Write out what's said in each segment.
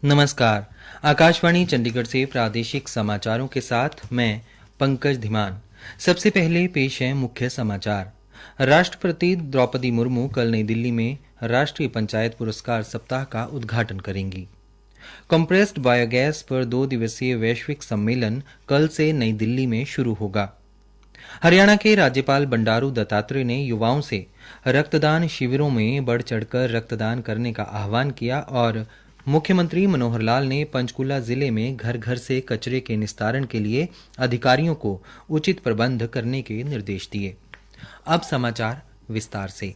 नमस्कार। आकाशवाणी चंडीगढ़ से प्रादेशिक समाचारों के साथ मैं पंकज धीमान। सबसे पहले पेश है मुख्य समाचार। राष्ट्रपति द्रौपदी मुर्मू कल नई दिल्ली में राष्ट्रीय पंचायत पुरस्कार सप्ताह का उद्घाटन करेंगी। कंप्रेस्ड बायोगैस पर 2 दिवसीय वैश्विक सम्मेलन कल से नई दिल्ली में शुरू होगा। हरियाणा के राज्यपाल बंडारू दत्तात्रेय ने युवाओं से रक्तदान शिविरों में बढ़ चढ़कर रक्तदान करने का आह्वान किया और मुख्यमंत्री मनोहर लाल ने पंचकूला जिले में घर घर से कचरे के निस्तारण के लिए अधिकारियों को उचित प्रबंध करने के निर्देश दिए। अब समाचार विस्तार से।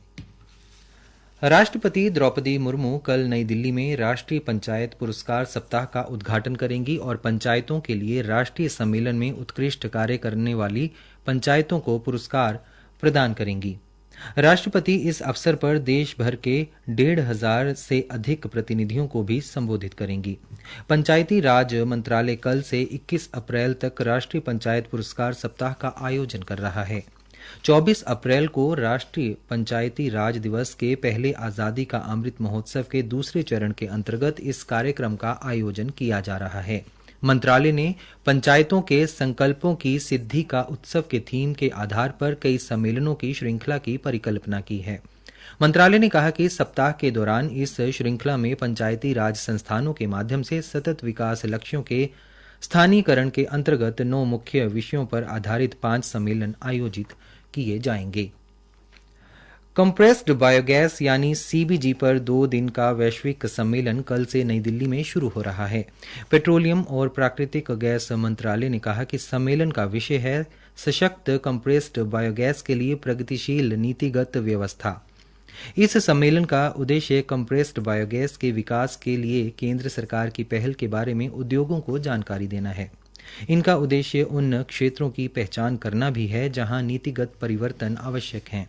राष्ट्रपति द्रौपदी मुर्मू कल नई दिल्ली में राष्ट्रीय पंचायत पुरस्कार सप्ताह का उद्घाटन करेंगी और पंचायतों के लिए राष्ट्रीय सम्मेलन में उत्कृष्ट कार्य करने वाली पंचायतों को पुरस्कार प्रदान करेंगी। राष्ट्रपति इस अवसर पर देश भर के 1,500 से अधिक प्रतिनिधियों को भी संबोधित करेंगी। पंचायती राज मंत्रालय कल से 21 अप्रैल तक राष्ट्रीय पंचायत पुरस्कार सप्ताह का आयोजन कर रहा है। 24 अप्रैल को राष्ट्रीय पंचायती राज दिवस के पहले आज़ादी का अमृत महोत्सव के दूसरे चरण के अंतर्गत इस कार्यक्रम का आयोजन किया जा रहा है। मंत्रालय ने पंचायतों के संकल्पों की सिद्धि का उत्सव के थीम के आधार पर कई सम्मेलनों की श्रृंखला की परिकल्पना की है। मंत्रालय ने कहा कि सप्ताह के दौरान इस श्रृंखला में पंचायती राज संस्थानों के माध्यम से सतत विकास लक्ष्यों के स्थानीयकरण के अंतर्गत 9 मुख्य विषयों पर आधारित 5 सम्मेलन आयोजित किए जाएंगे। कंप्रेस्ड बायोगैस यानी सीबीजी पर 2 दिन का वैश्विक सम्मेलन कल से नई दिल्ली में शुरू हो रहा है। पेट्रोलियम और प्राकृतिक गैस मंत्रालय ने कहा कि सम्मेलन का विषय है सशक्त कंप्रेस्ड बायोगैस के लिए प्रगतिशील नीतिगत व्यवस्था। इस सम्मेलन का उद्देश्य कंप्रेस्ड बायोगैस के विकास के लिए केंद्र सरकार की पहल के बारे में उद्योगों को जानकारी देना है। इनका उद्देश्य उन क्षेत्रों की पहचान करना भी है जहां नीतिगत परिवर्तन आवश्यक हैं।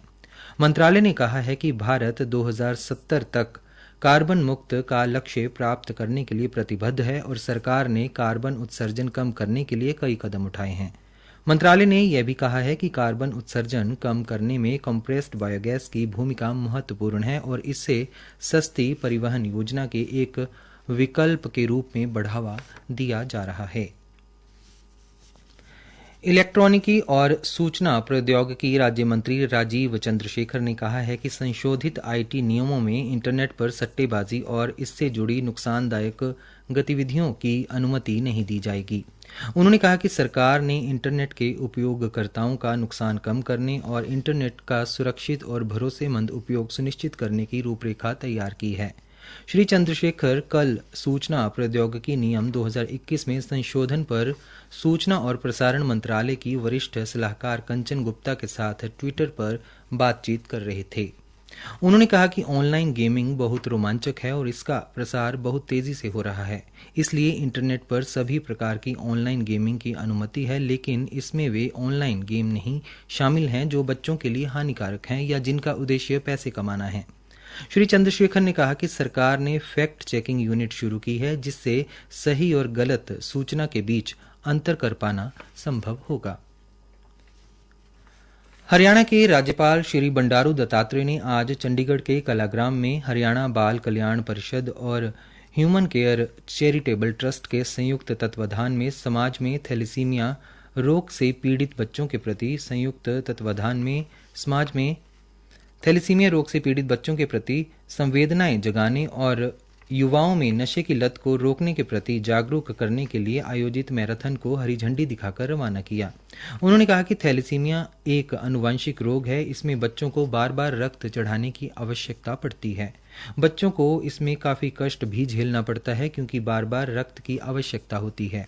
मंत्रालय ने कहा है कि भारत 2070 तक कार्बन मुक्त का लक्ष्य प्राप्त करने के लिए प्रतिबद्ध है और सरकार ने कार्बन उत्सर्जन कम करने के लिए कई कदम उठाए हैं। मंत्रालय ने यह भी कहा है कि कार्बन उत्सर्जन कम करने में कंप्रेस्ड बायोगैस की भूमिका महत्वपूर्ण है और इससे सस्ती परिवहन योजना के एक विकल्प के रूप में बढ़ावा दिया जा रहा है। इलेक्ट्रॉनिकी और सूचना प्रौद्योगिकी राज्य मंत्री राजीव चंद्रशेखर ने कहा है कि संशोधित आईटी नियमों में इंटरनेट पर सट्टेबाजी और इससे जुड़ी नुकसानदायक गतिविधियों की अनुमति नहीं दी जाएगी। उन्होंने कहा कि सरकार ने इंटरनेट के उपयोगकर्ताओं का नुकसान कम करने और इंटरनेट का सुरक्षित और भरोसेमंद उपयोग सुनिश्चित करने की रूपरेखा तैयार की है। श्री चंद्रशेखर कल सूचना प्रौद्योगिकी नियम 2021 में संशोधन पर सूचना और प्रसारण मंत्रालय की वरिष्ठ सलाहकार कंचन गुप्ता के साथ ट्विटर पर बातचीत कर रहे थे। उन्होंने कहा कि ऑनलाइन गेमिंग बहुत रोमांचक है और इसका प्रसार बहुत तेजी से हो रहा है। इसलिए इंटरनेट पर सभी प्रकार की ऑनलाइन गेमिंग की अनुमति है, लेकिन इसमें वे ऑनलाइन गेम नहीं शामिल हैं जो बच्चों के लिए हानिकारक हैं या जिनका उद्देश्य पैसे कमाना है। श्री चंद्रशेखर ने कहा कि सरकार ने फैक्ट चेकिंग यूनिट शुरू की है जिससे सही और गलत सूचना के बीच अंतर कर पाना संभव होगा। हरियाणा के राज्यपाल श्री बंडारू दत्तात्रेय ने आज चंडीगढ़ के कलाग्राम में हरियाणा बाल कल्याण परिषद और ह्यूमन केयर चैरिटेबल ट्रस्ट के संयुक्त तत्वाधान में समाज में थैलेसीमिया रोग से पीड़ित बच्चों के प्रति थैलेसीमिया रोग से पीड़ित बच्चों के प्रति संवेदनाएं जगाने और युवाओं में नशे की लत को रोकने के प्रति जागरूक करने के लिए आयोजित मैराथन को हरी झंडी दिखाकर रवाना किया। उन्होंने कहा कि थैलेसीमिया एक आनुवंशिक रोग है। इसमें बच्चों को बार बार रक्त चढ़ाने की आवश्यकता पड़ती है। बच्चों को इसमें काफ़ी कष्ट भी झेलना पड़ता है क्योंकि बार बार रक्त की आवश्यकता होती है।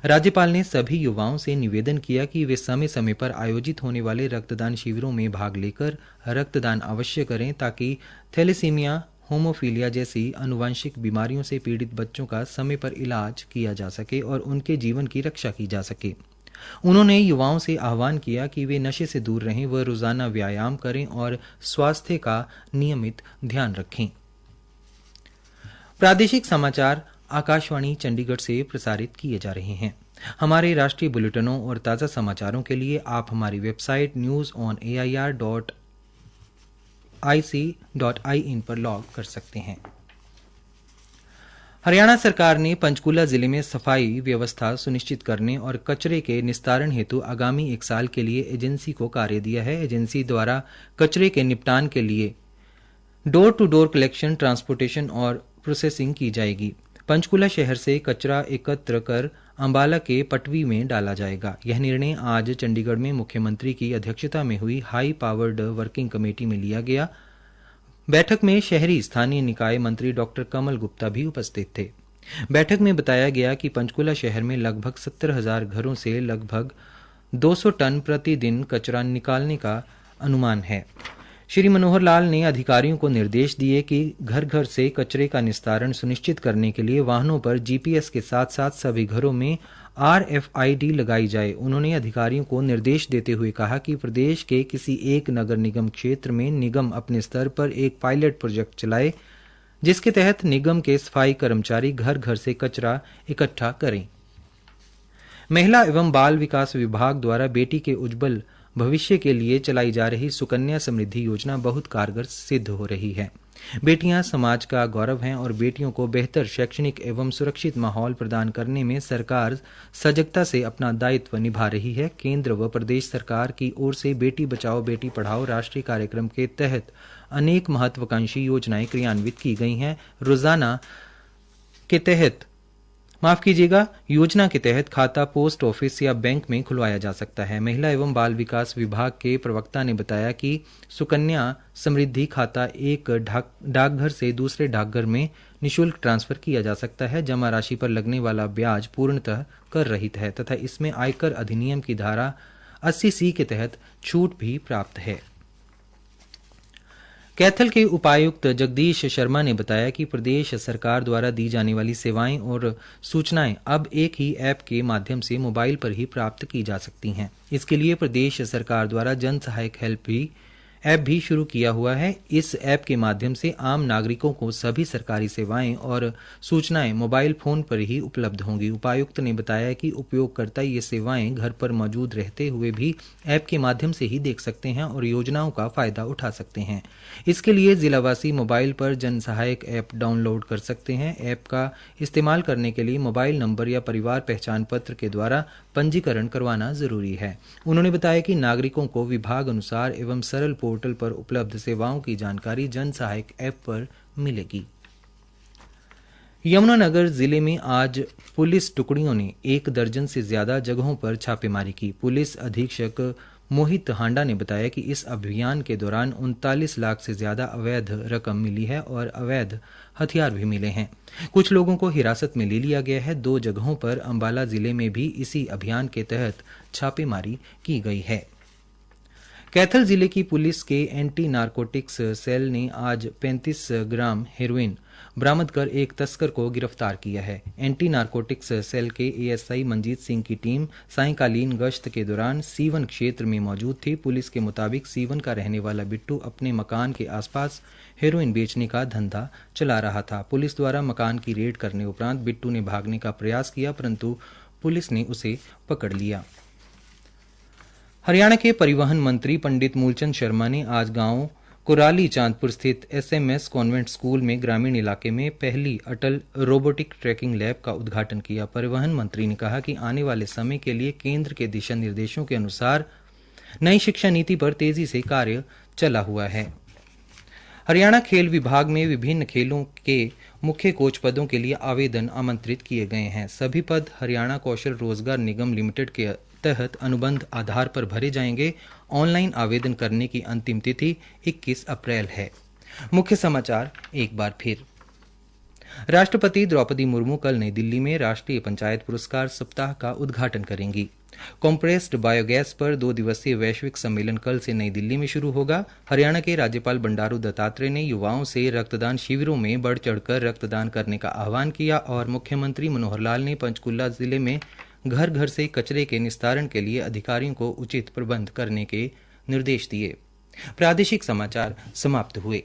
राज्यपाल ने सभी युवाओं से निवेदन किया कि वे समय समय पर आयोजित होने वाले रक्तदान शिविरों में भाग लेकर रक्तदान अवश्य करें ताकि थैलेसीमिया, होमोफीलिया जैसी आनुवंशिक बीमारियों से पीड़ित बच्चों का समय पर इलाज किया जा सके और उनके जीवन की रक्षा की जा सके। उन्होंने युवाओं से आह्वान किया कि वे नशे से दूर रहें व रोजाना व्यायाम करें और स्वास्थ्य का नियमित ध्यान रखें। प्रादेशिक समाचार आकाशवाणी चंडीगढ़ से प्रसारित किए जा रहे हैं। हमारे राष्ट्रीय बुलेटिनों और ताज़ा समाचारों के लिए आप हमारी वेबसाइट newsonair.ic.in पर लॉग कर सकते हैं। हरियाणा सरकार ने पंचकूला जिले में सफाई व्यवस्था सुनिश्चित करने और कचरे के निस्तारण हेतु आगामी 1 साल के लिए एजेंसी को कार्य दिया है। एजेंसी द्वारा कचरे के निपटान के लिए door to door collection, transportation और प्रोसेसिंग की जाएगी। पंचकूला शहर से कचरा एकत्र कर अंबाला के पटवी में डाला जाएगा। यह निर्णय आज चंडीगढ़ में मुख्यमंत्री की अध्यक्षता में हुई हाई पावर्ड वर्किंग कमेटी में लिया गया। बैठक में शहरी स्थानीय निकाय मंत्री डॉ कमल गुप्ता भी उपस्थित थे। बैठक में बताया गया कि पंचकूला शहर में लगभग 70,000 घरों से लगभग 200 टन प्रतिदिन कचरा निकालने का अनुमान है। श्री मनोहर लाल ने अधिकारियों को निर्देश दिए कि घर घर से कचरे का निस्तारण सुनिश्चित करने के लिए वाहनों पर जीपीएस के साथ साथ सभी घरों में RFID लगाई जाए। उन्होंने अधिकारियों को निर्देश देते हुए कहा कि प्रदेश के किसी एक नगर निगम क्षेत्र में निगम अपने स्तर पर एक पायलट प्रोजेक्ट चलाए, जिसके तहत निगम के सफाई कर्मचारी घर घर से कचरा इकट्ठा करें। महिला एवं बाल विकास विभाग द्वारा बेटी के उज्जवल भविष्य के लिए चलाई जा रही सुकन्या समृद्धि योजना बहुत कारगर सिद्ध हो रही है। बेटियां समाज का गौरव हैं और बेटियों को बेहतर शैक्षणिक एवं सुरक्षित माहौल प्रदान करने में सरकार सजगता से अपना दायित्व निभा रही है। केंद्र व प्रदेश सरकार की ओर से बेटी बचाओ बेटी पढ़ाओ राष्ट्रीय कार्यक्रम के तहत अनेक महत्वाकांक्षी योजनाएं क्रियान्वित की गई हैं। योजना के तहत खाता पोस्ट ऑफिस या बैंक में खुलवाया जा सकता है। महिला एवं बाल विकास विभाग के प्रवक्ता ने बताया कि सुकन्या समृद्धि खाता एक डाकघर से दूसरे डाकघर में निशुल्क ट्रांसफर किया जा सकता है। जमा राशि पर लगने वाला ब्याज पूर्णतः कर रहित है तथा इसमें आयकर अधिनियम की धारा 80C के तहत छूट भी प्राप्त है। कैथल के उपायुक्त जगदीश शर्मा ने बताया कि प्रदेश सरकार द्वारा दी जाने वाली सेवाएं और सूचनाएं अब एक ही ऐप के माध्यम से मोबाइल पर ही प्राप्त की जा सकती हैं। इसके लिए प्रदेश सरकार द्वारा जन सहायक हेल्प ऐप भी शुरू किया हुआ है। इस ऐप के माध्यम से आम नागरिकों को सभी सरकारी सेवाएं और सूचनाएं मोबाइल फोन पर ही उपलब्ध होंगी। उपायुक्त ने बताया कि उपयोगकर्ता ये सेवाएं घर पर मौजूद रहते हुए भी ऐप के माध्यम से ही देख सकते हैं और योजनाओं का फायदा उठा सकते हैं। इसके लिए जिलावासी मोबाइल पर जन सहायक ऐप डाउनलोड कर सकते हैं। ऐप का इस्तेमाल करने के लिए मोबाइल नंबर या परिवार पहचान पत्र के द्वारा पंजीकरण करवाना जरूरी है। उन्होंने बताया कि नागरिकों को विभाग अनुसार एवं सरल पोर्टल पर उपलब्ध सेवाओं की जानकारी जन सहायक ऐप पर मिलेगी। यमुनानगर जिले में आज पुलिस टुकड़ियों ने 1 दर्जन से ज्यादा जगहों पर छापेमारी की। पुलिस अधीक्षक मोहित हांडा ने बताया कि इस अभियान के दौरान 39 लाख से ज्यादा अवैध रकम मिली है और अवैध हथियार भी मिले हैं। कुछ लोगों को हिरासत में ले लिया गया है। 2 जगहों पर अंबाला जिले में भी इसी अभियान के तहत छापेमारी की गई है। कैथल जिले की पुलिस के एंटी नारकोटिक्स सेल ने आज 35 ग्राम हेरोइन बरामद कर एक तस्कर को गिरफ्तार किया है। एंटी नारकोटिक्स सेल के एएसआई मंजीत सिंह की टीम सायंकालीन गश्त के दौरान सीवन क्षेत्र में मौजूद थी। पुलिस के मुताबिक सीवन का रहने वाला बिट्टू अपने मकान के आसपास हेरोइन बेचने का धंधा चला रहा था। पुलिस द्वारा मकान की रेड करने उपरांत बिट्टू ने भागने का प्रयास किया, परंतु पुलिस ने उसे पकड़ लिया। हरियाणा के परिवहन मंत्री पंडित मूलचंद शर्मा ने आज गांव कुराली चांदपुर स्थित एसएमएस कॉन्वेंट स्कूल में ग्रामीण इलाके में पहली अटल रोबोटिक ट्रैकिंग लैब का उद्घाटन किया। परिवहन मंत्री ने कहा कि आने वाले समय के लिए केंद्र के दिशा निर्देशों के अनुसार नई शिक्षा नीति पर तेजी से कार्य चला हुआ है। हरियाणा खेल विभाग में विभिन्न खेलों के मुख्य कोच पदों के लिए आवेदन आमंत्रित किए गए हैं। सभी पद हरियाणा कौशल रोजगार निगम लिमिटेड के तहत अनुबंध आधार पर भरे जाएंगे। ऑनलाइन आवेदन करने की अंतिम तिथि 21 अप्रैल है। मुख्य समाचार एक बार फिर। राष्ट्रपति द्रौपदी मुर्मू कल नई दिल्ली में राष्ट्रीय पंचायत पुरस्कार सप्ताह का उद्घाटन करेंगी। कॉम्प्रेस्ड बायोगैस पर 2 दिवसीय वैश्विक सम्मेलन कल से नई दिल्ली में शुरू होगा। हरियाणा के राज्यपाल बंडारू दत्तात्रेय ने युवाओं से रक्तदान शिविरों में बढ़ चढ़कर रक्तदान करने का आह्वान किया और मुख्यमंत्री मनोहर लाल ने पंचकूला जिले में घर घर से कचरे के निस्तारण के लिए अधिकारियों को उचित प्रबंध करने के निर्देश दिए। प्रादेशिक समाचार समाप्त हुए।